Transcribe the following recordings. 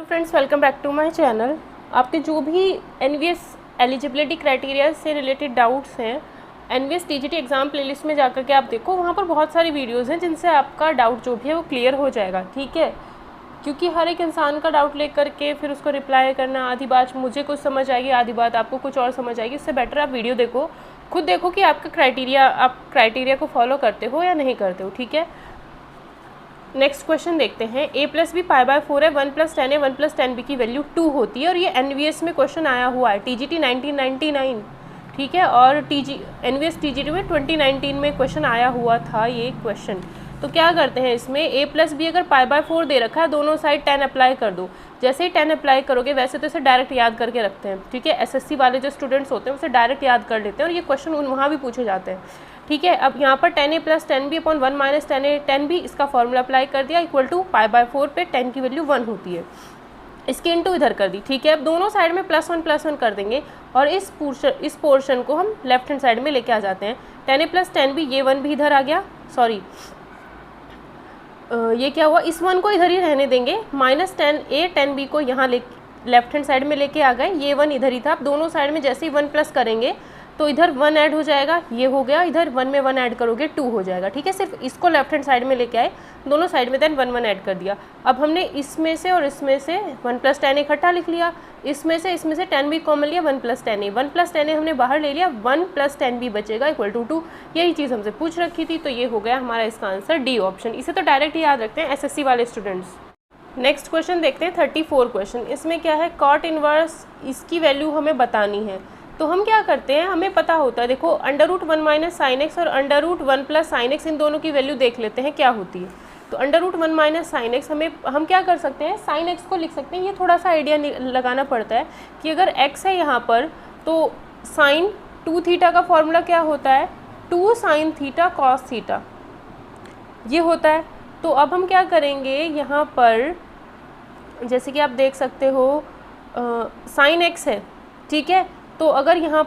Friends, welcome back to my channel. आपके जो भी एनवीएस एलिजिबिलिटी क्राइटेरिया से रिलेटेड डाउट्स हैं, एनवीएस टीजीटी एग्ज़ाम प्लेलिस्ट में जाकर के आप देखो, वहाँ पर बहुत सारी वीडियोस हैं जिनसे आपका डाउट जो भी है वो क्लियर हो जाएगा। ठीक है, क्योंकि हर एक इंसान का डाउट लेकर के फिर उसको रिप्लाई करना, आधी बात मुझे कुछ समझ आएगी, आधी बात आपको कुछ और समझ आएगी। इससे बेटर आप वीडियो देखो, खुद देखो कि आपका आप क्राइटेरिया को फॉलो करते हो या नहीं करते हो। ठीक है, नेक्स्ट क्वेश्चन देखते हैं। a plus B pi by 4 है, 1 प्लस 10 है, 1 प्लस 10b की वैल्यू 2 होती है और ये एनवीएस में क्वेश्चन आया हुआ है, टीजीटी 1999। ठीक है, और एनवीएस टीजीटी में 2019 में क्वेश्चन आया हुआ था ये क्वेश्चन। तो क्या करते हैं, इसमें a प्लस बी अगर पाई बाय 4 दे रखा है, दोनों साइड 10 अप्लाई कर दो। जैसे ही 10 अप्लाई करोगे वैसे तो इसे डायरेक्ट याद करके रखते हैं। ठीक है, एसएससी वाले जो स्टूडेंट्स होते हैं उसे डायरेक्ट याद कर लेते हैं और ये क्वेश्चन वहाँ भी पूछे जाते हैं। ठीक है, अब यहाँ पर 10a plus 10b upon 1 minus 10a 10b, इसका फॉर्मूला अप्लाई कर दिया, इक्वल टू पाई बाय 4 पे 10 की वैल्यू 1 होती है, इसकी इंटू इधर कर दी। ठीक है, अब दोनों साइड में प्लस वन कर देंगे और इस पोर्शन को हम लेफ्ट हैंड साइड में लेके आ जाते हैं। 10a प्लस 10b, ये 1 भी इधर आ गया, सॉरी ये क्या हुआ, इस 1 को इधर ही रहने देंगे, माइनस 10a 10b को यहाँ लेफ्ट हैंड साइड में लेके आ गए, ये 1 इधर ही था। अब दोनों साइड में जैसे ही 1 प्लस करेंगे तो इधर 1 ऐड हो जाएगा, ये हो गया, इधर 1 में 1 ऐड करोगे 2 हो जाएगा। ठीक है, सिर्फ इसको लेफ्ट हैंड साइड में लेके आए, दोनों साइड में देन 1 1 ऐड कर दिया। अब हमने इसमें से और इसमें से 1 प्लस 10 इकट्ठा लिख लिया, इसमें से 10 भी कॉमन लिया, 1 प्लस 10 1 प्लस 10 हमने बाहर ले लिया, 1 प्लस 10 भी बचेगा इक्वल टू 2। यही चीज़ हमसे पूछ रखी थी, तो ये हो गया हमारा इसका आंसर डी ऑप्शन। इसे तो डायरेक्ट याद रखते हैं एसएससी वाले स्टूडेंट्स। नेक्स्ट क्वेश्चन देखते हैं 34 क्वेश्चन। इसमें क्या है, कॉट इनवर्स, इसकी वैल्यू हमें बतानी है। तो हम क्या करते हैं, हमें पता होता है, देखो √1 माइनस साइन एक्स और √1 प्लस साइन एक्स, इन दोनों की वैल्यू देख लेते हैं क्या होती है। तो √1 माइनस साइन एक्स हम क्या कर सकते हैं, साइन एक्स को लिख सकते हैं। ये थोड़ा सा आइडिया लगाना पड़ता है कि अगर x है यहाँ पर तो साइन 2 थीटा का फॉर्मूला क्या होता है, 2 साइन थीटा कॉस थीटा, ये होता है। तो अब हम क्या करेंगे, यहाँ पर जैसे कि आप देख सकते हो साइन एक्स है, ठीक है, तो अगर यहाँ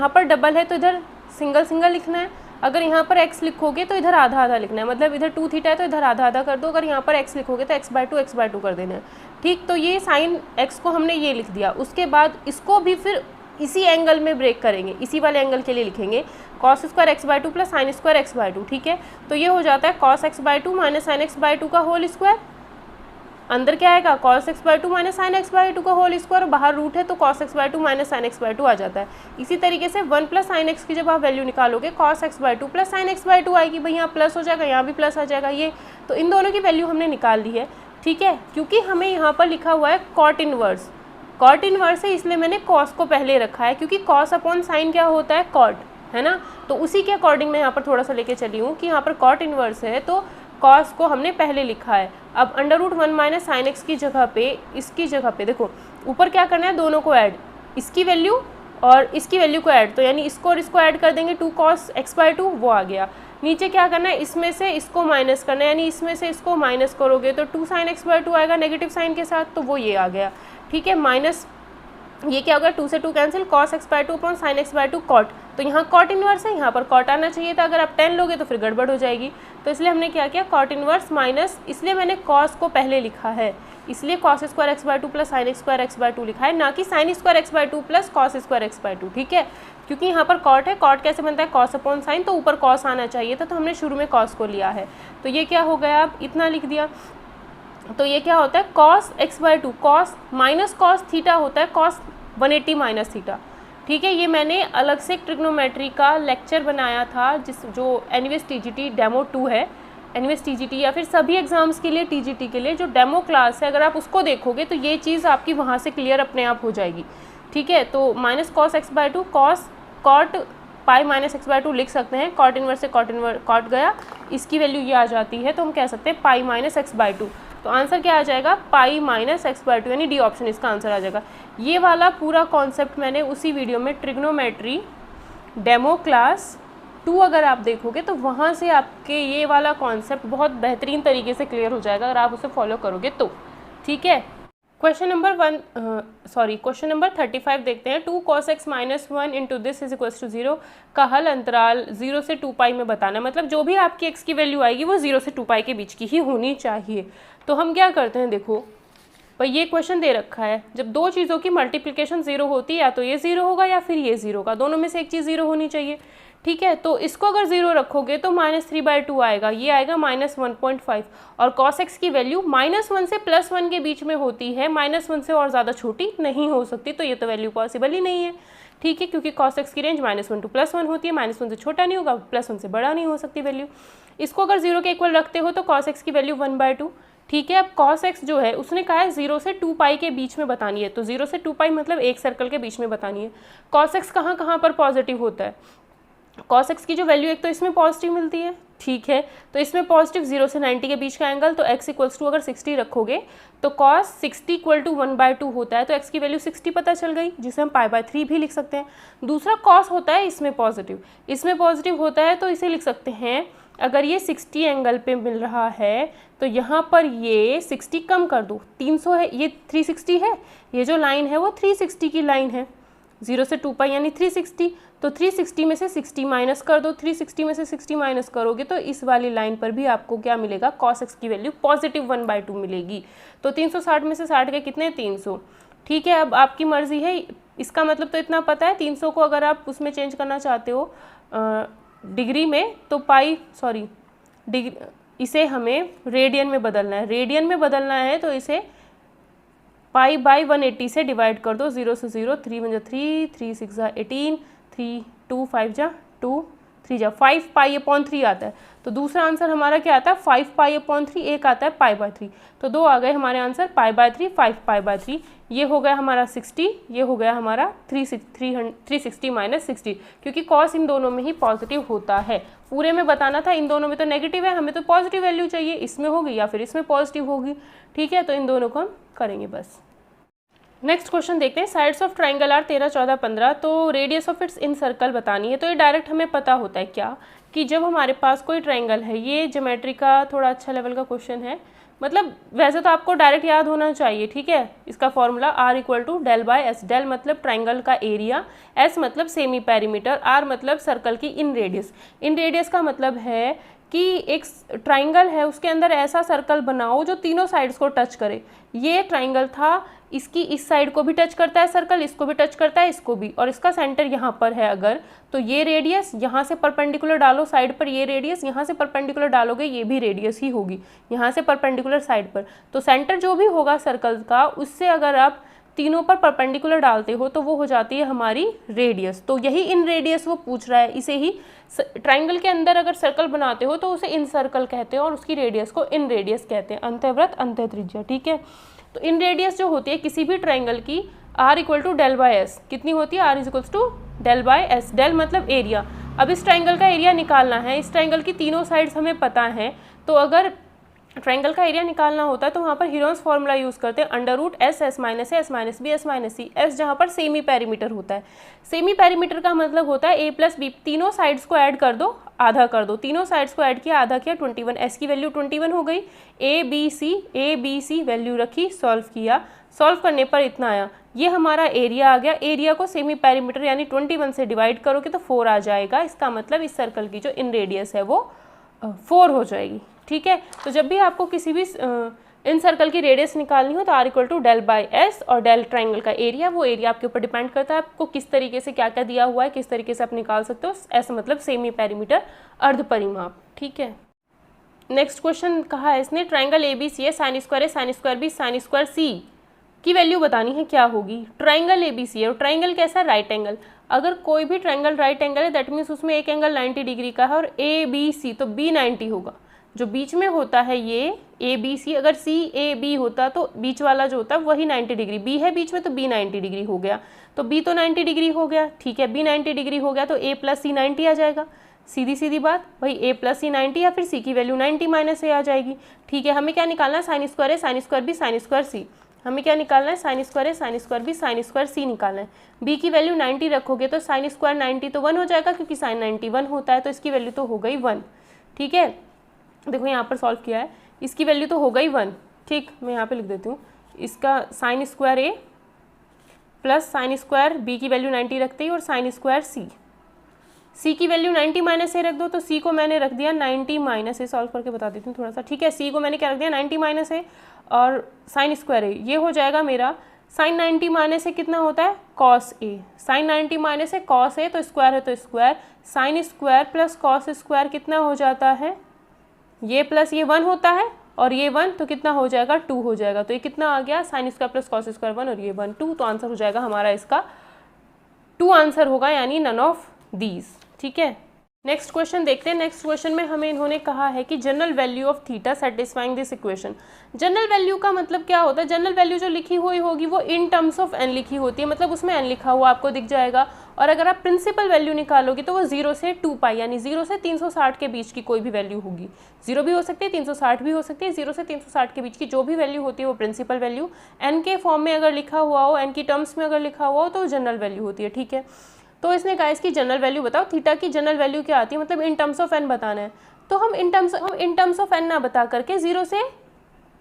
पर डबल है तो इधर सिंगल सिंगल लिखना है। अगर यहाँ पर x लिखोगे तो इधर आधा आधा लिखना है, मतलब इधर 2 थीटा है तो इधर आधा आधा कर दो। अगर यहाँ पर x लिखोगे तो x/2 कर देना है। ठीक, तो ये साइन x को हमने ये लिख दिया। उसके बाद इसको भी फिर इसी एंगल में ब्रेक करेंगे, इसी वाले एंगल के लिए लिखेंगे cos square x/2 plus sine square x/2। ठीक है, तो ये हो जाता है cos x/2 minus sign x/2 का होल स्क्वायर। अंदर क्या आएगा, cos x/2 minus sign x/2 का होल स्क्वायर, बाहर रूट है तो cos x/2 minus sign x/2 आ जाता है। इसी तरीके से 1 प्लस साइन x की जब आप वैल्यू निकालोगे cos x/2 plus sign x/2 आएगी, भाई यहाँ प्लस हो जाएगा, यहाँ भी प्लस आ जाएगा। ये तो इन दोनों की वैल्यू हमने निकाल ली है। ठीक है, क्योंकि हमें यहाँ पर लिखा हुआ है कॉट इनवर्स, कॉट इनवर्स है इसलिए मैंने cos को पहले रखा है, क्योंकि cos अपॉन साइन क्या होता है, कॉट, है ना। तो उसी के अकॉर्डिंग मैं यहाँ पर थोड़ा सा लेके चली हूँ कि यहाँ पर कॉट इनवर्स है तो cos को हमने पहले लिखा है। अब √1 माइनस साइन एक्स की जगह पे, इसकी जगह पे देखो ऊपर क्या करना है, दोनों को ऐड, इसकी वैल्यू और इसकी वैल्यू को ऐड, तो यानी इसको और इसको ऐड कर देंगे, 2 cos x/2 वो आ गया। नीचे क्या करना है, इसमें से इसको माइनस करना है, यानी इसमें से इसको माइनस करोगे तो 2 sin x/2 आएगा नेगेटिव साइन के साथ, तो वो ये आ गया। ठीक है, माइनस ये क्या होगा, 2 से 2 cancel, cos x/2 upon sine x/2 cot, तो यहाँ कॉट इनवर्स है, यहाँ पर कॉट आना चाहिए था। अगर आप 10 लोगे तो फिर गड़बड़ हो जाएगी, तो इसलिए हमने क्या किया, कॉट इनवर्स माइनस, इसलिए मैंने cos को पहले लिखा है, इसलिए cos square x/2 plus sine square x/2 लिखा है, ना कि sine square x/2 plus cos square x/2। ठीक है, क्योंकि यहाँ पर कॉट है, कॉट कैसे बनता है, cos अपॉन साइन, तो ऊपर cos आना चाहिए था, तो हमने शुरू में cos को लिया है। तो ये क्या हो गया, अब इतना लिख दिया। तो ये क्या होता है, cos x/2, cos minus cos theta होता है, cos 180 माइनस थीटा। ठीक है, ये मैंने अलग से ट्रिग्नोमेट्री का लेक्चर बनाया था, जो एनवीएस टीजीटी डेमो 2 है, एनवीएस टीजीटी या फिर सभी एग्जाम्स के लिए टीजीटी के लिए जो डेमो क्लास है, अगर आप उसको देखोगे तो ये चीज़ आपकी वहाँ से क्लियर अपने आप हो जाएगी। ठीक है, तो minus cos x/2 cot pi minus x/2 लिख सकते हैं, कॉट इनवर्स से कॉट गया, इसकी वैल्यू ये आ जाती है, तो हम कह सकते हैं पाई माइनस x/2। तो आंसर क्या आ जाएगा, पाई माइनस x/2, यानी डी ऑप्शन इसका आंसर आ जाएगा। ये वाला पूरा कॉन्सेप्ट मैंने उसी वीडियो में ट्रिग्नोमेट्री डेमो क्लास 2 अगर आप देखोगे तो वहाँ से आपके ये वाला कॉन्सेप्ट बहुत बेहतरीन तरीके से क्लियर हो जाएगा अगर आप उसे फॉलो करोगे तो। ठीक है, क्वेश्चन नंबर 35 देखते हैं। 2 cos x minus 1 into this is equals to 0 का हल अंतराल 0 से 2 पाई में बताना, मतलब जो भी आपकी x की वैल्यू आएगी वो 0 से 2 पाई के बीच की ही होनी चाहिए। तो हम क्या करते हैं, देखो पर ये क्वेश्चन दे रखा है जब दो चीज़ों की मल्टीप्लिकेशन 0 होती है या तो ये 0 होगा या फिर ये 0 होगा, दोनों में से एक चीज़ 0 होनी चाहिए। ठीक है, तो इसको अगर 0 रखोगे तो -3/2 आएगा, ये आएगा -1.5 और cos x की वैल्यू -1 से +1 के बीच में होती है, -1 से और ज़्यादा छोटी नहीं हो सकती, तो ये तो वैल्यू पॉसिबल ही नहीं है। ठीक है, क्योंकि cos x की रेंज -1 to +1 होती है, -1 से छोटा नहीं होगा, +1 से बड़ा नहीं हो सकती वैल्यू। इसको अगर 0 के इक्वल रखते हो तो cos x की वैल्यू 1/2। ठीक है, अब cos x जो है उसने कहा है 0 से 2π के बीच में बतानी है, तो 0 से 2π मतलब एक सर्कल के बीच में बतानी है। cos x कहाँ कहाँ पर पॉजिटिव होता है, cos x की जो वैल्यू एक तो इसमें पॉजिटिव मिलती है। ठीक है, तो इसमें पॉजिटिव 0 से 90 के बीच का एंगल, तो x इक्वल्स टू अगर 60 रखोगे तो cos 60 इक्वल टू 1/2 होता है, तो x की वैल्यू 60 पता चल गई, जिसे हम π/3 भी लिख सकते हैं। दूसरा cos होता है इसमें पॉजिटिव होता है, तो इसे लिख सकते हैं अगर ये 60 एंगल पे मिल रहा है तो यहाँ पर ये 60 कम कर दो, 300 है, ये 360 है, ये जो लाइन है वो 360 की लाइन है, 0 से 2π यानी 360, तो 360 में से 60 माइनस कर दो, 360 में से 60 माइनस करोगे तो इस वाली लाइन पर भी आपको क्या मिलेगा, cos x की वैल्यू पॉजिटिव 1/2 मिलेगी। तो 360 में से 60 के कितने, 300। ठीक है, अब आपकी मर्जी है, इसका मतलब तो इतना पता है 300 को अगर आप उसमें चेंज करना चाहते हो डिग्री में तो इसे हमें रेडियन में बदलना है, तो इसे π/180 से डिवाइड कर दो, 0 से 0, 3 1 3, 3 6 18, 3 2 5 2, 3 5π/3 आता है। तो दूसरा आंसर हमारा क्या आता है, 5π/3, एक आता है π/3, तो दो आ गए हमारे आंसर, π/3 5π/3। ये हो गया हमारा 60, ये हो गया हमारा 360 माइनस 60, क्योंकि cos इन दोनों में ही पॉजिटिव होता है। पूरे में बताना था, इन दोनों में तो नेगेटिव है, हमें तो पॉजिटिव वैल्यू चाहिए, इसमें होगी या फिर इसमें पॉजिटिव होगी। ठीक है, तो इन दोनों को हम करेंगे बस। नेक्स्ट क्वेश्चन देखते हैं, साइड्स ऑफ ट्राइंगल आर 13 14 15, तो radius of it's in circle बतानी है। तो ये डायरेक्ट हमें पता होता है क्या कि जब हमारे पास कोई ट्राइंगल है, ये ज्योमेट्री का थोड़ा अच्छा लेवल का क्वेश्चन है, मतलब वैसे तो आपको डायरेक्ट याद होना चाहिए। ठीक है, इसका formula R equal to del/S, del मतलब ट्राइंगल का एरिया, S मतलब सेमी पेरीमीटर, R मतलब सर्कल की इन रेडियस का मतलब है कि एक ट्राइंगल है उसके अंदर ऐसा सर्कल बनाओ जो तीनों साइड्स को टच करे। ये ट्राइंगल था, इसकी इस साइड को भी टच करता है सर्कल, इसको भी टच करता है, इसको भी, और इसका सेंटर यहाँ पर है अगर, तो ये रेडियस यहाँ से परपेंडिकुलर डालो साइड पर, ये रेडियस यहाँ से परपेंडिकुलर डालोगे, ये भी रेडियस ही होगी यहाँ से परपेंडिकुलर साइड पर। तो सेंटर जो भी होगा सर्कल का, उससे अगर आप तीनों पर परपेंडिकुलर डालते हो तो वो हो जाती है हमारी रेडियस। तो यही इन रेडियस वो पूछ रहा है, इसे ही ट्राइंगल के अंदर अगर सर्कल बनाते हो तो उसे इन सर्कल कहते हैं और उसकी रेडियस को इन रेडियस कहते हैं, अंतःवृत्त अंतःत्रिज्या। ठीक है, तो इन रेडियस जो होती है किसी भी ट्राइंगल की, R इक्वल टू del/S कितनी होती है, R is equals to del/S, del मतलब एरिया। अब इस ट्राइंगल का एरिया निकालना है, इस ट्राइंगल की तीनों साइड्स हमें पता है, तो अगर ट्राइंगल का एरिया निकालना होता है तो वहाँ पर हीरोन्स फॉर्मूला यूज़ करते हैं, √S S minus S minus B S minus C, S जहाँ पर सेमी पेरीमीटर होता है। सेमी पेरीमीटर का मतलब होता है A प्लस B, तीनों साइड्स को ऐड कर दो, आधा कर दो, तीनों साइड्स को ऐड किया, आधा किया, 21, S की वैल्यू 21 हो गई। A B C वैल्यू रखी, सॉल्व किया, सॉल्व करने पर इतना आया, ये हमारा एरिया आ गया। एरिया को सेमी पेरीमीटर यानी 21 से डिवाइड करोगे तो 4 आ जाएगा, इसका मतलब इस सर्कल की जो इन रेडियस है वो 4 हो जाएगी। ठीक है, तो जब भी आपको किसी भी इन सर्कल की रेडियस निकालनी हो तो R इक्वल टू del/S, और del ट्राइंगल का एरिया, वो एरिया आपके ऊपर डिपेंड करता है आपको किस तरीके से क्या क्या दिया हुआ है, किस तरीके से आप निकाल सकते हो। S मतलब सेमी पेरीमीटर, अर्ध परिमाप। ठीक है, नेक्स्ट क्वेश्चन कहा है इसने, ट्राइंगल ABC है, साइन स्क्वायर है, sine square B, sine square C की वैल्यू बतानी है, क्या होगी। ट्राइंगल ABC है और ट्राइंगल कैसा, राइट एंगल। अगर कोई भी ट्राइंगल राइट एंगल है दैट मीन्स उसमें एक एंगल 90 डिग्री का है, और ABC तो B 90 होगा, जो बीच में होता है ये ABC, अगर CAB होता तो बीच वाला जो होता है वही 90 डिग्री, B है बीच में तो B 90 डिग्री हो गया, तो B तो 90 डिग्री हो गया। ठीक है, B 90 डिग्री हो गया तो A प्लस C 90 आ जाएगा, सीधी सीधी बात भाई, A प्लस C 90 या फिर C की वैल्यू 90 माइनस A आ जाएगी। ठीक है, हमें क्या निकालना है, साइन स्क्वायर है, sine square B, sine square C, हमें क्या निकालना है, साइन स्क्वायर है, sine square B, sine square C निकालना है। B की वैल्यू 90 रखोगे तो साइन स्क्वायर 90 तो 1 हो जाएगा, क्योंकि साइन 90 1 होता है, तो इसकी वैल्यू तो हो गई 1। ठीक है, देखो यहाँ पर सॉल्व किया है, इसकी वैल्यू तो हो गई 1। ठीक, मैं यहाँ पे लिख देती हूँ, इसका sine square A plus sine square B की वैल्यू 90 रखते ही, और साइन स्क्वायर C सी की वैल्यू 90 माइनस ए रख दो, तो सी को मैंने रख दिया 90 माइनस ए, सॉल्व करके बता देती हूँ थोड़ा सा, ठीक है। सी को मैंने क्या रख दिया 90 माइनस ए और साइन स्क्वायर ए, ये हो जाएगा मेरा साइन 90 माइनस ए कितना होता है cos A, sign 90 minus A cos A, तो स्क्वायर है तो square, sine square plus cos square कितना हो जाता है, ये प्लस ये 1 होता है और ये 1 तो कितना हो जाएगा 2 हो जाएगा, तो ये कितना आ गया sine square plus cos square 1 और ये 1 2, तो आंसर हो जाएगा हमारा इसका 2 आंसर होगा, यानी नन ऑफ दीज, ठीक है। नेक्स्ट क्वेश्चन देखते हैं। नेक्स्ट क्वेश्चन में हमें इन्होंने कहा है कि general value of theta satisfying this equation. General value का मतलब क्या होता है, जनरल वैल्यू जो लिखी हुई होगी वो इन टर्म्स ऑफ एन लिखी होती है, मतलब उसमें एन लिखा हुआ आपको दिख जाएगा, और अगर आप प्रिंसिपल वैल्यू निकालोगे तो वो 0 से 2 पाई यानी 0 से 360 के बीच की कोई भी वैल्यू होगी, 0 भी हो सकती है 360 भी हो सकती है, 0 से 360 के बीच की जो भी वैल्यू होती है वो प्रिंसिपल वैल्यू, एन के फॉर्म में अगर लिखा हुआ हो, एन की टर्म्स में अगर लिखा हुआ हो तो जनरल वैल्यू होती है, ठीक है। तो इसने कहा इसकी जनरल वैल्यू बताओ, थीटा की जनरल वैल्यू क्या आती है, मतलब इन टर्म्स ऑफ एन बताना है, तो हम इन टर्म्स ऑफ एन ना बता करके 0 से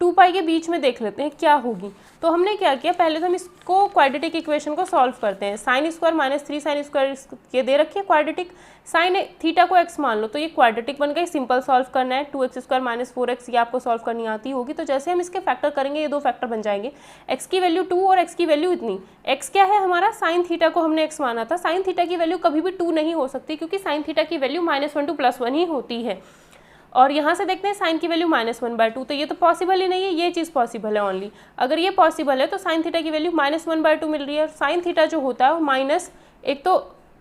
2 पाई के बीच में देख लेते हैं क्या होगी। तो हमने क्या किया, पहले तो हम इसको क्वाड्रेटिक इक्वेशन को सॉल्व करते हैं। Sine square minus 3 sine square ये दे रखी है क्वाड्रेटिक, साइन थीटा को x मान लो तो ये क्वाड्रेटिक बन गई, सिंपल सॉल्व करना है, 2x स्क्वायर माइनस 4x ये आपको सॉल्व करनी आती होगी। तो जैसे हम इसके फैक्टर करेंगे ये 2 फैक्टर बन जाएंगे, x की वैल्यू 2 और x की वैल्यू इतनी, x क्या है हमारा साइन थीटा को हमने x माना था, साइन थीटा की वैल्यू कभी भी 2 नहीं हो सकती क्योंकि साइन थीटा की वैल्यू -1 to +1 ही होती है। और यहाँ से देखते हैं साइन की वैल्यू -1/2, तो ये तो पॉसिबल ही नहीं है, ये चीज़ पॉसिबल है ओनली, अगर ये पॉसिबल है तो साइन थीटा की वैल्यू -1/2 मिल रही है, और साइन थीटा जो होता है वो माइनस एक तो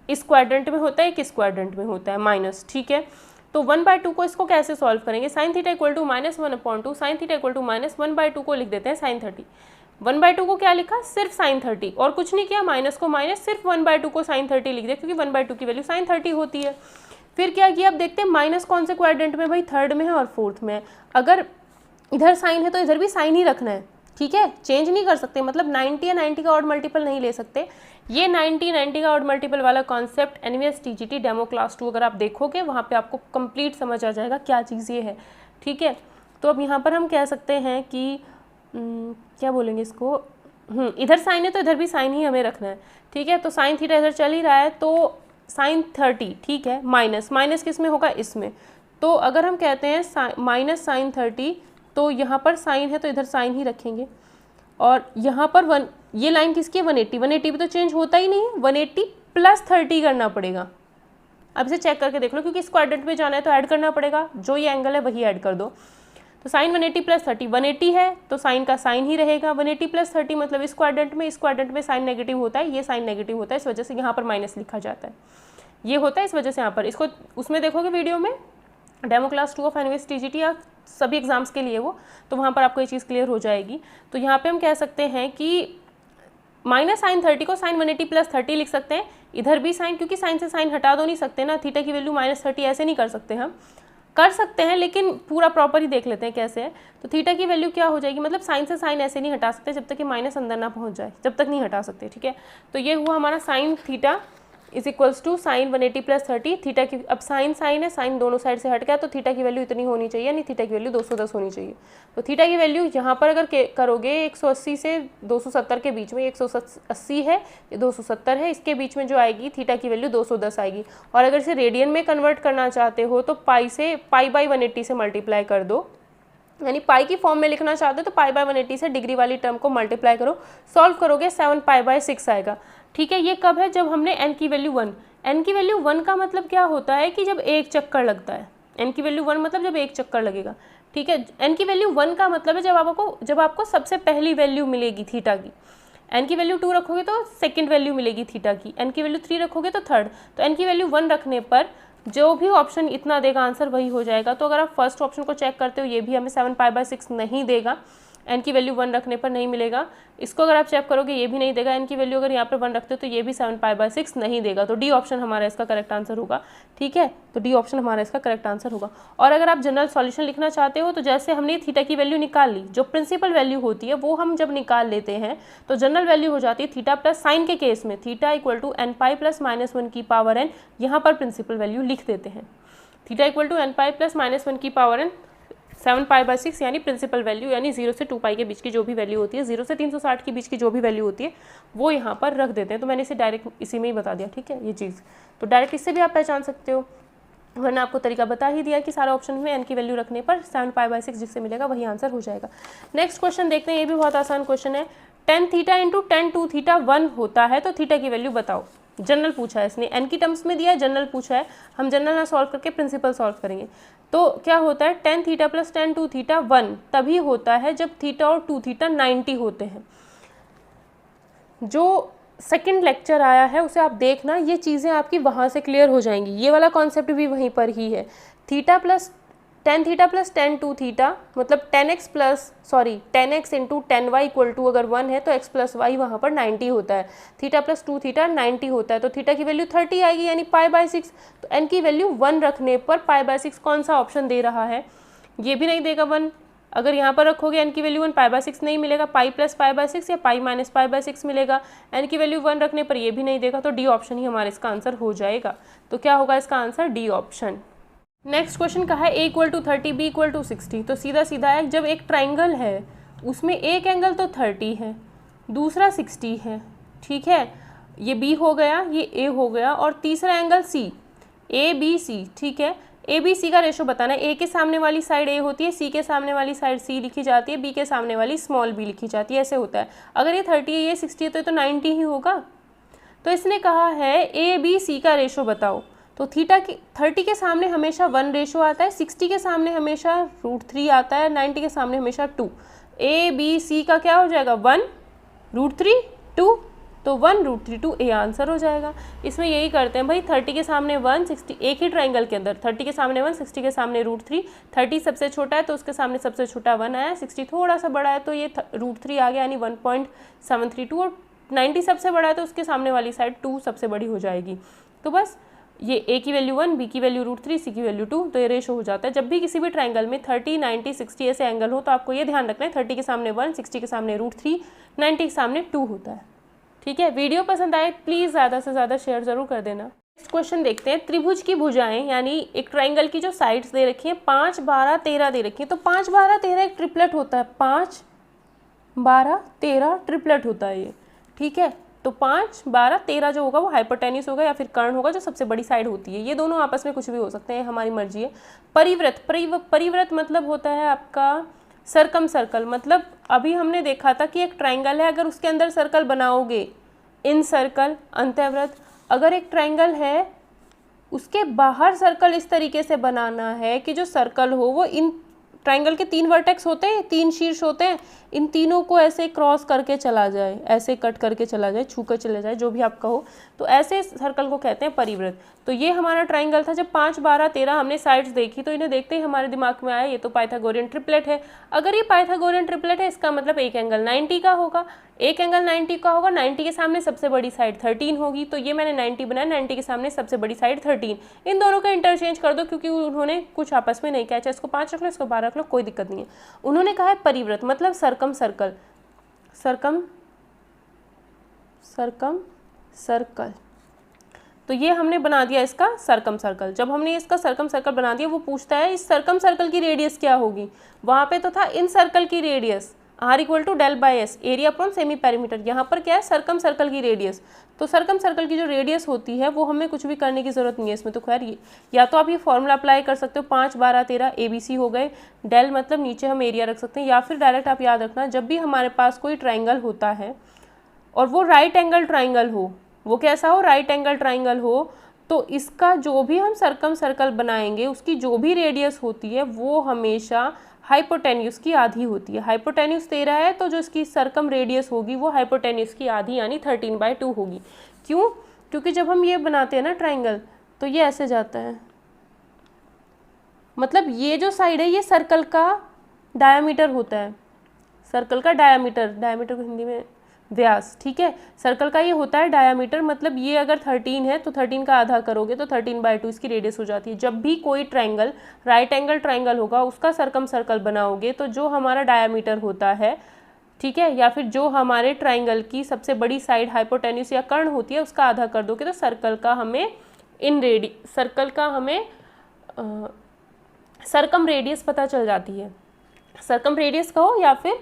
इस क्वाड्रेंट में होता है, एक इस क्वाड्रेंट में होता है माइनस, ठीक है। तो 1/2 को इसको कैसे सॉल्व करेंगे, sine theta equal to -1/2, sine theta equal to -1/2 को लिख देते हैं साइन 30, 1/2 को क्या लिखा सिर्फ साइन 30 और कुछ नहीं किया, माइनस को माइनस, सिर्फ 1/2 को साइन 30 लिख दिया क्योंकि 1/2 की वैल्यू साइन 30 होती है। फिर क्या किया, अब देखते हैं माइनस कौन से क्वाड्रेंट में, भाई थर्ड में है और फोर्थ में है, अगर इधर साइन है तो इधर भी साइन ही रखना है, ठीक है, चेंज नहीं कर सकते, मतलब 90 या 90 का ऑड मल्टीपल नहीं ले सकते। ये 90 का ऑड मल्टीपल वाला concept NVS TGT demo class 2 अगर आप देखोगे वहाँ पे आपको कंप्लीट समझ आ जाएगा क्या चीज़ ये है, ठीक है। तो अब यहाँ पर हम कह सकते हैं कि क्या बोलेंगे इसको, इधर साइन है तो इधर भी साइन ही हमें रखना है, ठीक है। तो साइन थीटा इधर चल ही रहा है तो साइन 30, ठीक है, माइनस किस में होगा, इसमें, तो अगर हम कहते हैं माइनस साइन 30 तो यहाँ पर साइन है तो इधर साइन ही रखेंगे, और यहाँ पर ये लाइन किसकी है 180 भी तो चेंज होता ही नहीं है, 180 + 30 करना पड़ेगा। अब इसे चेक करके देख लो क्योंकि इस क्वाड्रेंट में जाना है तो ऐड करना पड़ेगा, जो ये एंगल है वही ऐड कर दो। तो साइन 180 + 30, 180 है तो साइन का साइन ही रहेगा, 180 + 30 मतलब इस क्वाड्रेंट में साइन नेगेटिव होता है, ये साइन नेगेटिव होता है, इस वजह से यहाँ पर माइनस लिखा जाता है, ये होता है इस वजह से यहाँ पर। इसको उसमें देखोगे वीडियो में demo class 2 of NVS TGT या सभी एग्जाम्स के लिए वो, तो वहाँ पर आपको ये चीज़ क्लियर हो जाएगी। तो यहाँ पे हम कह सकते हैं कि माइनस साइन 30 को साइन 180 + 30 लिख सकते हैं, इधर भी साइन, क्योंकि साइन से साइन हटा दो नहीं सकते ना, थीटा की वैल्यू -30 ऐसे नहीं कर सकते, हम कर सकते हैं लेकिन पूरा प्रॉपर ही देख लेते हैं कैसे है। तो थीटा की वैल्यू क्या हो जाएगी, मतलब साइन से साइन ऐसे नहीं हटा सकते जब तक कि माइनस अंदर ना पहुंच जाए, जब तक नहीं हटा सकते, ठीक है। तो ये हुआ हमारा साइन थीटा = साइन 180 + 30, थीटा की, अब साइन है, साइन दोनों साइड से हट गया तो थीटा की वैल्यू इतनी होनी चाहिए, यानी थीटा की वैल्यू 210 होनी चाहिए। तो थीटा की वैल्यू यहाँ पर अगर करोगे 180 से 270 के बीच में, 180 है ये 270 है, इसके बीच में जो आएगी थीटा की वैल्यू 210 आएगी। और अगर इसे रेडियन में कन्वर्ट करना चाहते हो तो पाई/180 से मल्टीप्लाई कर दो, यानी पाई की फॉर्म में लिखना चाहते हो तो पाई/180 से डिग्री वाली टर्म को मल्टीप्लाई करो, सॉल्व करोगे 7π/6 आएगा, ठीक है। ये कब है, जब हमने n की वैल्यू 1, n की वैल्यू 1 का मतलब क्या होता है कि जब एक चक्कर लगता है, n की वैल्यू 1 मतलब जब एक चक्कर लगेगा, ठीक है। n की वैल्यू 1 का मतलब है जब आपको सबसे पहली वैल्यू मिलेगी थीटा की, n की वैल्यू 2 रखोगे तो सेकंड वैल्यू मिलेगी थीटा की, n की वैल्यू 3 रखोगे तो थर्ड, तो n की वैल्यू 1 रखने पर जो भी ऑप्शन इतना देगा आंसर वही हो जाएगा। तो अगर आप फर्स्ट ऑप्शन को चेक करते हो ये भी हमें 7π/6 नहीं देगा, n की वैल्यू 1 रखने पर नहीं मिलेगा। इसको अगर आप चेक करोगे ये भी नहीं देगा, n की वैल्यू अगर यहाँ पर 1 रखते हो तो ये भी 7π/6 नहीं देगा। तो डी ऑप्शन हमारा इसका करेक्ट आंसर होगा, ठीक है। तो डी ऑप्शन हमारा इसका करेक्ट आंसर होगा। और अगर आप जनरल सॉल्यूशन लिखना चाहते हो तो जैसे हमने थीटा की वैल्यू निकाल ली, जो प्रिंसिपल वैल्यू होती है वो हम जब निकाल लेते हैं तो जनरल वैल्यू हो जाती है थीटा प्लस साइन के केस में थीटा = nπ + -1 की पावर n, यहाँ पर प्रिंसिपल वैल्यू लिख देते हैं, थीटा = nπ + -1 की पावर n 7π/6 यानी प्रिंसिपल वैल्यू, यानी 0 से 2π के बीच की जो भी वैल्यू होती है, 0 से 360 के बीच की जो भी वैल्यू होती है वो यहाँ पर रख देते हैं। तो मैंने इसे डायरेक्ट इसी में ही बता दिया, ठीक है, ये चीज़। तो डायरेक्ट इससे भी आप पहचान सकते हो, वरना आपको तरीका बता ही दिया कि सारा ऑप्शन में n की वैल्यू रखने पर 7π/6 जिससे मिलेगा वही आंसर हो जाएगा। नेक्स्ट क्वेश्चन देखते हैं, ये भी बहुत आसान क्वेश्चन है। tan θ × tan 2θ 1 होता है तो थीटा की वैल्यू बताओ। जनरल पूछा है इसने, n की टर्म्स में दिया है, जनरल पूछा है, हम जनरल ना सॉल्व करके प्रिंसिपल सॉल्व करेंगे। तो क्या होता है, tan θ + tan 2θ 1 तभी होता है जब थीटा और 2θ 90 होते हैं। जो सेकंड लेक्चर आया है उसे आप देखना, ये चीज़ें आपकी वहाँ से क्लियर हो जाएंगी। ये वाला कॉन्सेप्ट भी वहीं पर ही है। tan θ + tan 2θ मतलब tan x × tan y = अगर 1 है तो x + y वहाँ पर 90 होता है, थीटा + 2θ 90 होता है, तो थीटा की वैल्यू 30 आएगी यानी π/6। तो n की वैल्यू 1 रखने पर π/6 कौन सा ऑप्शन दे रहा है, ये भी नहीं देगा 1। अगर यहाँ पर रखोगे n की वैल्यू 1, π/6 नहीं मिलेगा, π + π/6 या π - π/6 मिलेगा। n की वैल्यू 1 रखने पर ये भी नहीं देगा, तो डी ऑप्शन ही हमारे इसका आंसर हो जाएगा। तो क्या होगा इसका answer, D option. Next question का है a = 30 b = 60। तो सीधा सीधा है, जब एक ट्राइंगल है उसमें एक एंगल तो 30 है, दूसरा 60 है, ठीक है, ये b हो गया, ये a हो गया, और तीसरा एंगल c, ABC, ठीक है। ABC का रेशो बताना है, a के सामने वाली साइड a होती है, c के सामने वाली साइड c लिखी जाती है, b के सामने वाली स्मॉल b लिखी जाती है, ऐसे होता है। अगर ये 30 है, ये 60 है, तो ये तो 90 ही होगा। तो इसने कहा है ABC का रेशो बताओ। तो थीटा की 30 के सामने हमेशा 1 रेशो आता है, 60 के सामने हमेशा √3 आता है, 90 के सामने हमेशा 2। ABC का क्या हो जाएगा, 1 √3 2, तो 1 √3 2 ए आंसर हो जाएगा। इसमें यही करते हैं भाई, 30 के सामने 1, 60, एक ही ट्राइंगल के अंदर 30 के सामने 1, 60 के सामने √3, 30 सबसे छोटा है तो उसके सामने सबसे छोटा 1 आया, 60 थोड़ा सा बड़ा है तो ये √3 आ गया यानी 1.732, और 90 सबसे बड़ा है तो उसके सामने वाली साइड 2 सबसे बड़ी हो जाएगी। तो बस ये a की वैल्यू 1, b की वैल्यू √3, c की वैल्यू 2, तो ये रेशो हो जाता है। जब भी किसी भी ट्राइंगल में 30, 90, 60 ऐसे एंगल हो तो आपको ये ध्यान रखना है 30 के सामने 1, 60 के सामने √3, 90 के सामने 2 होता है, ठीक है। वीडियो पसंद आए प्लीज़ ज़्यादा से ज़्यादा शेयर ज़रूर कर देना। नेक्स्ट क्वेश्चन देखते हैं, त्रिभुज की भुजाएं यानी एक ट्राइंगल की जो साइड्स दे रखी हैं 5, 12, 13 दे रखी हैं। तो 5, 12, 13 एक ट्रिपलेट होता है, 5, 12, 13 ट्रिपलेट होता है ये, ठीक है। तो 5, 12, 13 जो होगा वो हाइपोटेन्यूस होगा या फिर कर्ण होगा, जो सबसे बड़ी साइड होती है। ये दोनों आपस में कुछ भी हो सकते हैं, हमारी मर्जी है। परिव्रत, परिव्रत मतलब होता है आपका सर्कम सर्कल। मतलब अभी हमने देखा था कि एक ट्राइंगल है, अगर उसके अंदर सर्कल बनाओगे, इन सर्कल, अंतःवृत्त। अगर एक ट्राइंगल है उसके बाहर सर्कल इस तरीके से बनाना है कि जो सर्कल हो वो इन ट्राइंगल के 3 वर्टेक्स होते हैं, 3 शीर्ष होते हैं, इन तीनों को ऐसे क्रॉस करके चला जाए, ऐसे कट करके चला जाए, छू कर चले जाए, जो भी आप कहो, तो ऐसे सर्कल को कहते हैं परिवृत्त। तो ये हमारा ट्राइंगल था। जब 5, 12, 13 हमने साइड्स देखी तो इन्हें देखते ही हमारे दिमाग में आया ये तो पाइथागोरियन ट्रिपलेट है। अगर ये पाइथागोरियन ट्रिपलेट है इसका मतलब एक एंगल 90 का होगा, एक एंगल 90 का होगा, 90 के सामने सबसे बड़ी साइड 13 होगी, तो ये मैंने 90 बनाया, 90 के सामने सबसे बड़ी साइड 13। इन दोनों का इंटरचेंज कर दो क्योंकि उन्होंने कुछ आपस में नहीं कहा, चाहे इसको 5 रख लो, इसको 12 रख लो, कोई दिक्कत नहीं है। उन्होंने कहा है परिवृत्त मतलब circum circle, circum circum circle. तो ये हमने बना दिया इसका सर्कम सर्कल। जब हमने इसका सर्कम सर्कल बना दिया, वो पूछता है इस सर्कम सर्कल की रेडियस क्या होगी। वहाँ पे तो था इन सर्कल की radius r = del/s area upon semi perimeter. यहाँ पर क्या है, सर्कम सर्कल की रेडियस। तो सर्कम सर्कल की जो रेडियस होती है वो हमें कुछ भी करने की ज़रूरत नहीं है इसमें। तो खैर ये या तो आप ये फॉर्मूला अप्लाई कर सकते हो, 5, 12, 13 ABC हो गए, डेल मतलब नीचे हम एरिया रख सकते हैं, या फिर डायरेक्ट आप याद रखना जब भी हमारे पास कोई ट्राइंगल होता है और वो राइट एंगल ट्राइंगल हो, वो कैसा हो, राइट एंगल ट्राइंगल हो, तो इसका जो भी हम सर्कम सर्कल बनाएंगे उसकी जो भी रेडियस होती है वो हमेशा हाइपोटेन्यूस की आधी होती है। हाइपोटेन्यूस 13 है तो जो इसकी सर्कम रेडियस होगी वो हाइपोटेन्यूस की आधी यानी 13/2 होगी। क्यों? क्योंकि जब हम ये बनाते हैं ना ट्राइंगल तो ये ऐसे जाता है, मतलब ये जो साइड है ये सर्कल का डायामीटर होता है, सर्कल का डायामीटर, डायामीटर को हिंदी में व्यास, ठीक है। सर्कल का ये होता है डायामीटर, मतलब ये अगर 13 है तो 13 का आधा करोगे तो 13/2 इसकी रेडियस हो जाती है। जब भी कोई ट्राइंगल राइट एंगल ट्राइंगल होगा उसका सर्कम सर्कल बनाओगे तो जो हमारा डायामीटर होता है, ठीक है, या फिर जो हमारे ट्राइंगल की सबसे बड़ी साइड हाइपोटेन्यूस या कर्ण होती है उसका आधा कर दोगे तो सर्कल का हमें सरकम रेडियस पता चल जाती है। सरकम रेडियस कहो या फिर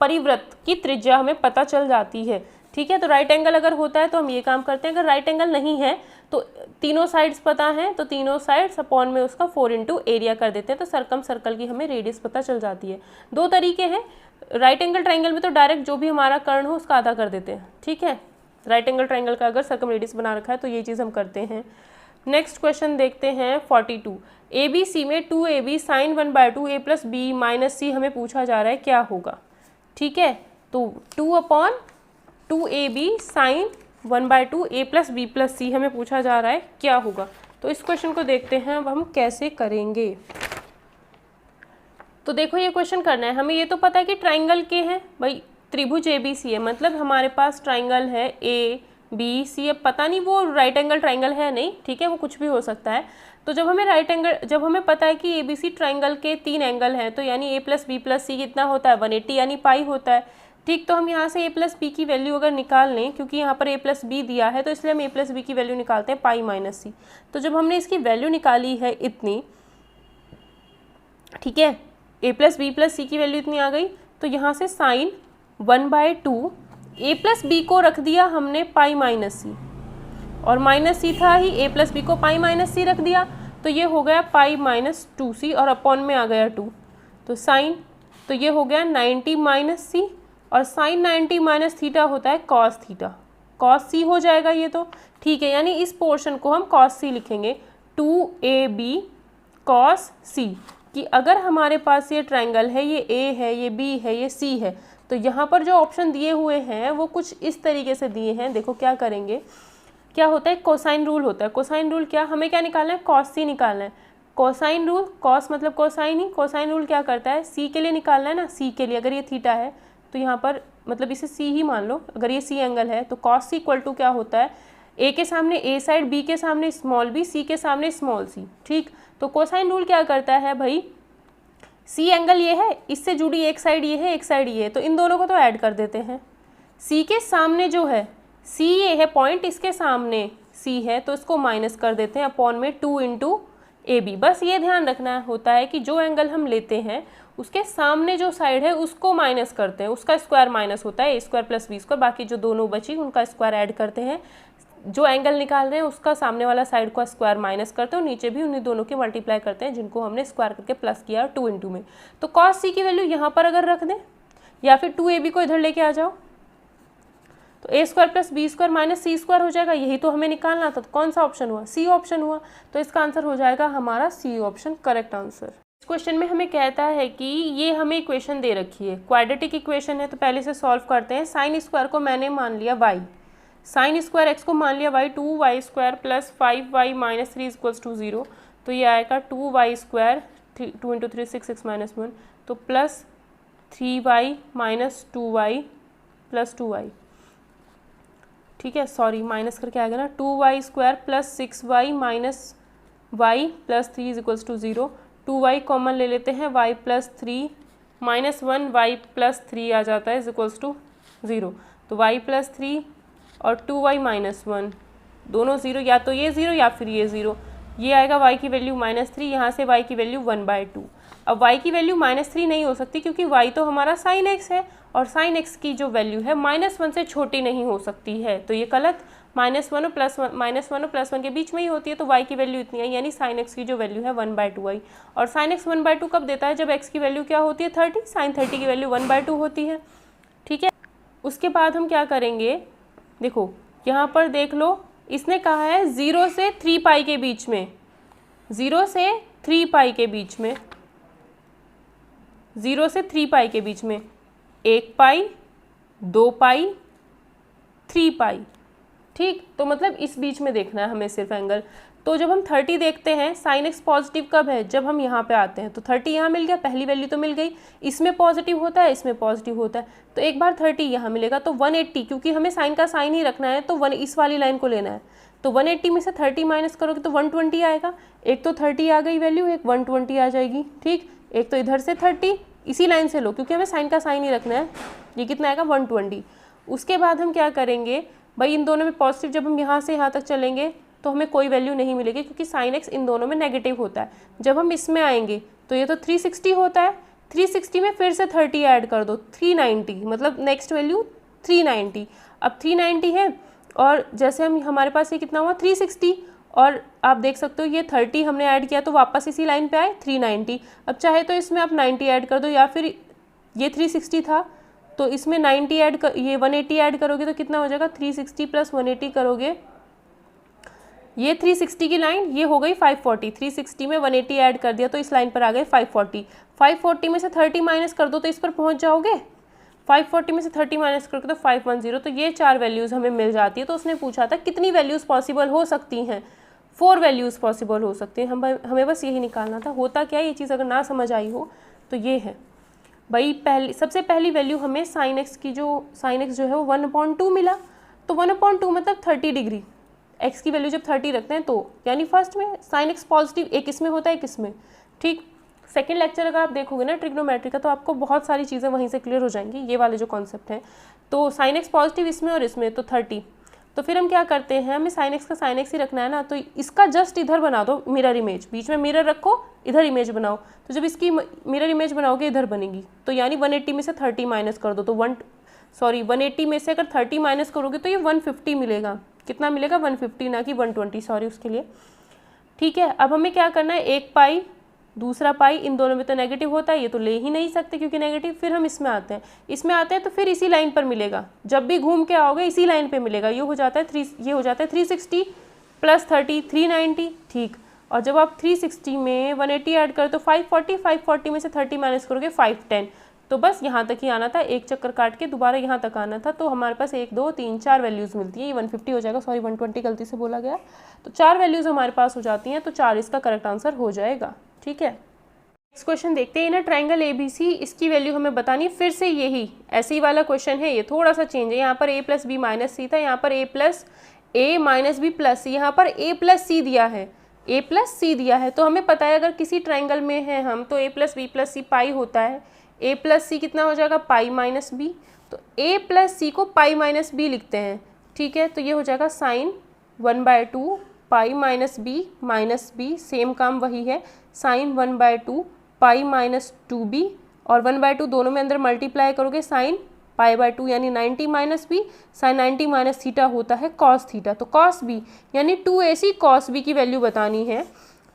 परिवृत्त की त्रिज्या हमें पता चल जाती है। ठीक है, तो राइट एंगल अगर होता है तो हम ये काम करते हैं, अगर राइट एंगल नहीं है तो तीनों साइड्स पता हैं, तो तीनों साइड्स अपॉन में उसका 4 इंटू एरिया कर देते हैं, तो सरकम सर्कल की हमें रेडियस पता चल जाती है। दो तरीके हैं, राइट एंगल ट्राइंगल में तो डायरेक्ट जो भी हमारा कर्ण हो उसका आधा कर देते हैं। ठीक है, राइट एंगल ट्राइंगल का अगर सरकम रेडियस बना रखा है तो ये चीज़ हम करते हैं। नेक्स्ट क्वेश्चन देखते हैं 42। ABC में 2AB sine 1/2 A plus B minus C हमें पूछा जा रहा है क्या होगा। ठीक है, तो 2/2AB sine 1/2 A plus B plus C हमें पूछा जा रहा है क्या होगा। तो इस क्वेश्चन को देखते हैं अब हम कैसे करेंगे। तो देखो ये क्वेश्चन करना है हमें, ये तो पता है कि ट्राइंगल के हैं भाई, त्रिभुज ABC है, मतलब हमारे पास ट्राइंगल है ABC। अब पता नहीं वो राइट एंगल ट्राइंगल है नहीं, ठीक है, वो कुछ भी हो सकता है। तो जब हमें पता है कि ABC ट्राइंगल के 3 एंगल हैं, तो यानी A plus B plus C कितना होता है 180 यानी पाई होता है। ठीक, तो हम यहाँ से A प्लस B की वैल्यू अगर निकाल लें, क्योंकि यहाँ पर A प्लस B दिया है तो इसलिए हम A प्लस B की वैल्यू निकालते हैं पाई माइनस C। तो जब हमने इसकी वैल्यू निकाली है इतनी, ठीक है, A plus B plus C की वैल्यू इतनी आ गई, तो यहाँ से साइन 1/2 A प्लस B को रख दिया हमने पाई माइनस C, और माइनस C था ही, A प्लस B को पाई माइनस C रख दिया, तो ये हो गया पाई माइनस 2C और अपॉन में आ गया 2, तो साइन, तो ये हो गया 90 माइनस C, और साइन 90 माइनस थीटा होता है कॉस थीटा, कॉस C हो जाएगा ये तो। ठीक है, यानी इस पोर्शन को हम कॉस C लिखेंगे, 2AB कॉस C, कि अगर हमारे पास ये ट्राइंगल है, ये A है, ये B है, ये C है, तो यहाँ पर जो ऑप्शन दिए हुए हैं वो कुछ इस तरीके से दिए हैं। देखो क्या करेंगे, क्या होता है, कोसाइन रूल होता है। कोसाइन रूल क्या, हमें क्या निकालना है, कॉस C निकालना है। कोसाइन रूल, कॉस मतलब कोसाइन ही, कोसाइन रूल क्या करता है, C के लिए निकालना है ना, C के लिए अगर ये थीटा है तो यहाँ पर मतलब इसे C ही मान लो, अगर ये C एंगल है तो कॉस C इक्वल टू क्या होता है, A के सामने A साइड, B के सामने स्मॉल b, C के सामने स्मॉल c। ठीक, तो कोसाइन रूल क्या करता है भाई, C एंगल ये है, इससे जुड़ी एक साइड ये है, एक साइड ये है, तो इन दोनों को तो ऐड कर देते हैं। C के सामने जो है, C ये है पॉइंट, इसके सामने C है, तो इसको माइनस कर देते हैं अपॉन में 2 इंटू AB। बस ये ध्यान रखना होता है कि जो एंगल हम लेते हैं उसके सामने जो साइड है उसको माइनस करते हैं, उसका स्क्वायर माइनस होता है, A square plus B square, बाकी जो दोनों बची उनका स्क्वायर ऐड करते हैं। जो एंगल निकाल रहे हैं उसका सामने वाला साइड का स्क्वायर माइनस करते हैं, और नीचे भी उन्हीं दोनों के मल्टीप्लाई करते हैं जिनको हमने स्क्वायर करके प्लस किया 2 इंटू में। तो कॉस C की वैल्यू यहाँ पर अगर रख दें, या फिर 2AB को इधर लेके आ जाओ, तो A square plus B square minus C square हो जाएगा। यही तो हमें निकालना था, तो कौन सा ऑप्शन हुआ, C ऑप्शन हुआ। तो इसका आंसर हो जाएगा हमारा C ऑप्शन करेक्ट आंसर। इस क्वेश्चन में हमें कहता है कि ये हमें इक्वेशन दे रखी है, क्वाड्रेटिक इक्वेशन है, तो पहले से सॉल्व करते हैं। साइन स्क्वायर को मैंने मान लिया y, साइन स्क्वायर x को मान लिया y, 2y square plus 5y minus 3 equals to 0, तो ये आएगा 2y स्क्वायर 2 इंटू 3 6 6 माइनस 1, तो plus 3y minus 2y plus 2y। ठीक है, सॉरी माइनस करके आएगा ना, 2y square plus 6y minus y plus 3 is equals to 0, 2y common ले लेते हैं, y plus 3 minus 1 y plus 3 आ जाता है इज इक्वल्स टू 0, तो y प्लस 3 और 2y माइनस 1 दोनों 0, या तो ये 0 या फिर ये 0, ये आएगा y की वैल्यू -3, यहाँ से y की वैल्यू 1/2। अब y की वैल्यू -3 नहीं हो सकती क्योंकि y तो हमारा साइन x है, और साइन x की जो वैल्यू है -1 से छोटी नहीं हो सकती है, तो ये गलत, -1 और प्लस 1 के बीच में ही होती है, तो y की वैल्यू इतनी है, यानी साइन x की जो वैल्यू है 1/2 आई। और साइन x 1/2 कब देता है, जब x की वैल्यू क्या होती है 30, साइन 30 की वैल्यू 1/2 होती है। ठीक है, उसके बाद हम क्या करेंगे, देखो यहाँ पर देख लो, इसने कहा है 0 से 3 पाई के बीच में, 0 से 3 पाई के बीच में, 0 से 3 पाई के बीच में 1 पाई, 2 पाई, 3 पाई। ठीक, तो मतलब इस बीच में देखना है हमें सिर्फ एंगल। तो जब हम 30 देखते हैं, साइन एक्स पॉजिटिव कब है, जब हम यहाँ पे आते हैं, तो 30 यहाँ मिल गया, पहली वैल्यू तो मिल गई, इसमें पॉजिटिव होता है, इसमें पॉजिटिव होता है, तो एक बार 30 यहाँ मिलेगा, तो 180, क्योंकि हमें साइन का साइन ही रखना है, तो इस वाली लाइन को लेना है, तो 180 में से 30 माइनस करोगे तो 120 आएगा। एक तो 30 आ गई वैल्यू, एक 120 आ जाएगी। ठीक, एक तो इधर से 30 इसी लाइन से लो, क्योंकि हमें साइन का साइन ही रखना है, ये कितना आएगा 120। उसके बाद हम क्या करेंगे भाई, इन दोनों में पॉजिटिव, जब हम यहाँ से यहाँ तक चलेंगे तो हमें कोई वैल्यू नहीं मिलेगी क्योंकि साइन एक्स इन दोनों में नेगेटिव होता है। जब हम इसमें आएंगे तो ये तो 360 होता है, 360 में फिर से 30 ऐड कर दो, 390, मतलब नेक्स्ट वैल्यू 390। अब 390 है और जैसे हम हमारे पास ये कितना हुआ 360, और आप देख सकते हो ये 30 हमने ऐड किया तो वापस इसी लाइन पे आए 390। अब चाहे तो इसमें आप 90 ऐड कर दो, या फिर ये 360 था तो इसमें 90 ऐड कर, ये 180 ऐड करोगे तो कितना हो जाएगा 360 प्लस 180 करोगे, ये 360 की लाइन ये हो गई 540, 360 में 180 ऐड कर दिया तो इस लाइन पर आ गए 540। 540 में से 30 माइनस कर दो तो इस पर पहुंच जाओगे, 540 में से 30 माइनस करके तो 510, तो ये 4 वैल्यूज़ हमें मिल जाती है। तो उसने पूछा था कितनी वैल्यूज़ पॉसिबल हो सकती हैं, 4 वैल्यूज़ पॉसिबल हो सकती हैं। हमें बस यही निकालना था। होता क्या है, ये चीज़ अगर ना समझ आई हो तो ये है भाई, सबसे पहली वैल्यू हमें साइन एक्स जो है वो 1/2 मिला, तो 1/2 मतलब 30 डिग्री। एक्स की वैल्यू जब 30 रखते हैं तो यानी फर्स्ट में साइन एक्स पॉजिटिव, एक इसमें होता है एक इसमें, ठीक। सेकेंड लेक्चर अगर आप देखोगे ना ट्रिग्नोमेट्री का तो आपको बहुत सारी चीज़ें वहीं से क्लियर हो जाएंगी, ये वाले जो कॉन्सेप्ट हैं। तो साइन एक्स पॉजिटिव इसमें और इसमें तो 30, तो फिर हम क्या करते हैं, हमें साइन एक्स का साइन एक्स ही रखना है ना, तो इसका जस्ट इधर बना दो मिरर इमेज, बीच में मिरर रखो, इधर इमेज बनाओ, तो जब इसकी मिरर इमेज बनाओगे इधर बनेगी। तो यानी 180 में से 30 माइनस कर दो तो 180 में से अगर 30 माइनस करोगे तो ये 150 मिलेगा। कितना मिलेगा 150, ना कि 120, सॉरी उसके लिए, ठीक है। अब हमें क्या करना है, एक पाई दूसरा पाई, इन दोनों में तो नेगेटिव होता है, ये तो ले ही नहीं सकते क्योंकि नेगेटिव। फिर हम इसमें आते हैं तो फिर इसी लाइन पर मिलेगा, जब भी घूम के आओगे इसी लाइन पे मिलेगा। ये हो जाता है 360 प्लस 30 390, ठीक। और जब आप 360 में 180 ऐड करो तो 540 में से 30 माइनस करोगे 510, तो बस यहाँ तक ही आना था, एक चक्कर काट के दोबारा यहाँ तक आना था। तो हमारे पास 1 2 3 4 वैल्यूज़ मिलती है, ये 150 हो जाएगा, सॉरी 120 गलती से बोला गया। तो 4 वैल्यूज़ हमारे पास हो जाती हैं, तो 4 इसका करेक्ट आंसर हो जाएगा, ठीक है। नेक्स्ट क्वेश्चन देखते हैं ना, ट्राइंगल ABC, इसकी वैल्यू हमें बतानी। फिर से यही ऐसे ही वाला क्वेश्चन है, ये थोड़ा सा चेंज है। यहाँ पर A + B - C था, यहाँ पर A - B + C, यहाँ पर A + C दिया है, A + C दिया है। तो हमें पता है अगर किसी ट्राइंगल में है हम तो A + B + C पाई होता है, A + C कितना हो जाएगा पाई - B, तो A + C को पाई - B लिखते हैं, ठीक है। तो ये हो जाएगा साइन 1/2 पाई - B, सेम काम वही है, साइन 1/2 पाई - 2B, और 1/2 दोनों में अंदर मल्टीप्लाई करोगे साइन π/2 यानी 90 - B, साइन 90 - थीटा होता है कॉस थीटा, तो कॉस B यानी 2AC कॉस B की वैल्यू बतानी है।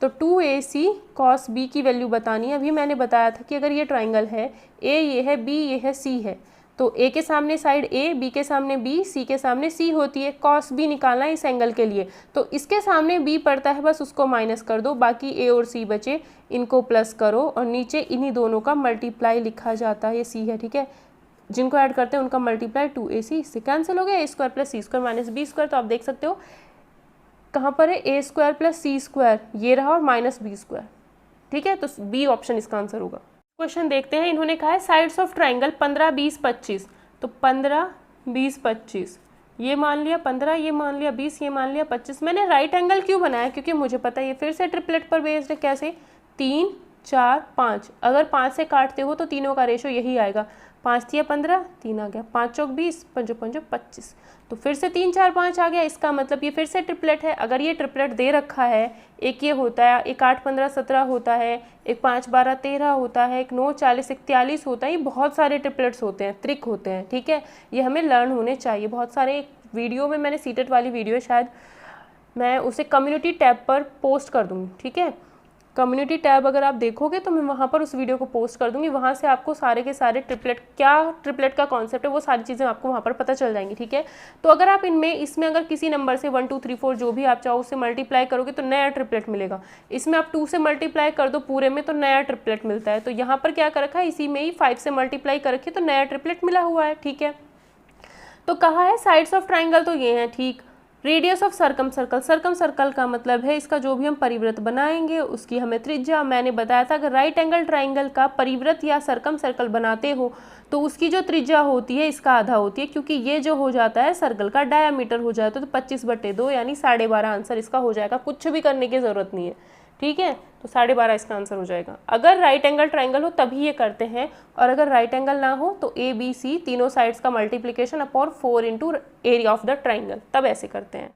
तो 2AC cos B की वैल्यू बतानी है। अभी मैंने बताया था कि अगर ये ट्राइंगल है, A ये है, B ये है, C है, तो A के सामने साइड A, B के सामने B, C के सामने C होती है। cos B निकालना है इस एंगल के लिए, तो इसके सामने B पड़ता है, बस उसको माइनस कर दो, बाकी A और C बचे, इनको प्लस करो, और नीचे इन्हीं दोनों का मल्टीप्लाई लिखा जाता है, ये C है, ठीक है। जिनको ऐड करते हैं उनका मल्टीप्लाई 2AC, इससे कैंसिल हो गया, A² + C² - B²। तो आप देख सकते हो कहाँ पर है, A² + C², ये रहा, और -B², ठीक है। तो B ऑप्शन इसका आंसर होगा। क्वेश्चन देखते हैं, इन्होंने कहा है साइड्स ऑफ ट्राइंगल 15 20 25, तो 15 20 25, ये मान लिया 15, ये मान लिया 20, ये मान लिया 25। मैंने राइट एंगल क्यों बनाया, क्योंकि मुझे पता है ये फिर से ट्रिपलेट पर बेस्ड है। कैसे, 3 4 5, अगर 5 से काटते हो तो तीनों का रेशो यही आएगा, 5 × 15 3 आ गया, 5 × 20 5 × 25, तो फिर से 3 4 5 आ गया। इसका मतलब ये फिर से ट्रिपलेट है। अगर ये ट्रिपलेट दे रखा है, एक ये होता है, एक 8 15 17 होता है, एक 5 12 13 होता है, एक 9 40 41 होता है, ये बहुत सारे ट्रिपलेट्स होते हैं, ट्रिक होते हैं, ठीक है। ये हमें लर्न होने चाहिए बहुत सारे। एक वीडियो में मैंने सीटेट वाली वीडियो है, शायद मैं उसे कम्युनिटी टैब पर पोस्ट कर दूँगी, ठीक है। कम्युनिटी टैब अगर आप देखोगे तो मैं वहाँ पर उस वीडियो को पोस्ट कर दूँगी, वहाँ से आपको सारे के सारे ट्रिपलेट का कॉन्सेप्ट है वो सारी चीज़ें आपको वहाँ पर पता चल जाएंगी, ठीक है। तो अगर आप इसमें अगर किसी नंबर से 1 2 3 4 जो भी आप चाहो उससे मल्टीप्लाई करोगे तो नया ट्रिपलेट मिलेगा। इसमें आप 2 से मल्टीप्लाई कर दो पूरे में तो नया ट्रिपलेट मिलता है। तो यहाँ पर क्या कर रखा है, इसी में ही 5 से मल्टीप्लाई कर रखी है तो नया ट्रिपलेट मिला हुआ है, ठीक है। तो कहा है साइड्स ऑफ ट्राइंगल तो ये हैं, ठीक। रेडियस ऑफ सर्कम सर्कल का मतलब है इसका जो भी हम परिवृत्त बनाएंगे उसकी हमें त्रिज्या। मैंने बताया था अगर राइट एंगल ट्राइंगल का परिवृत्त या सर्कम सर्कल बनाते हो तो उसकी जो त्रिज्या होती है इसका आधा होती है, क्योंकि ये जो हो जाता है सर्कल का डायामीटर हो जाता है, तो 25/2 यानी 12.5 आंसर इसका हो जाएगा। कुछ भी करने की ज़रूरत नहीं है, ठीक है। तो 12.5 इसका आंसर हो जाएगा। अगर राइट एंगल ट्राइंगल हो तभी ये करते हैं, और अगर राइट एंगल ना हो तो ABC तीनों साइड्स का multiplication upon 4 × area of the triangle, तब ऐसे करते हैं।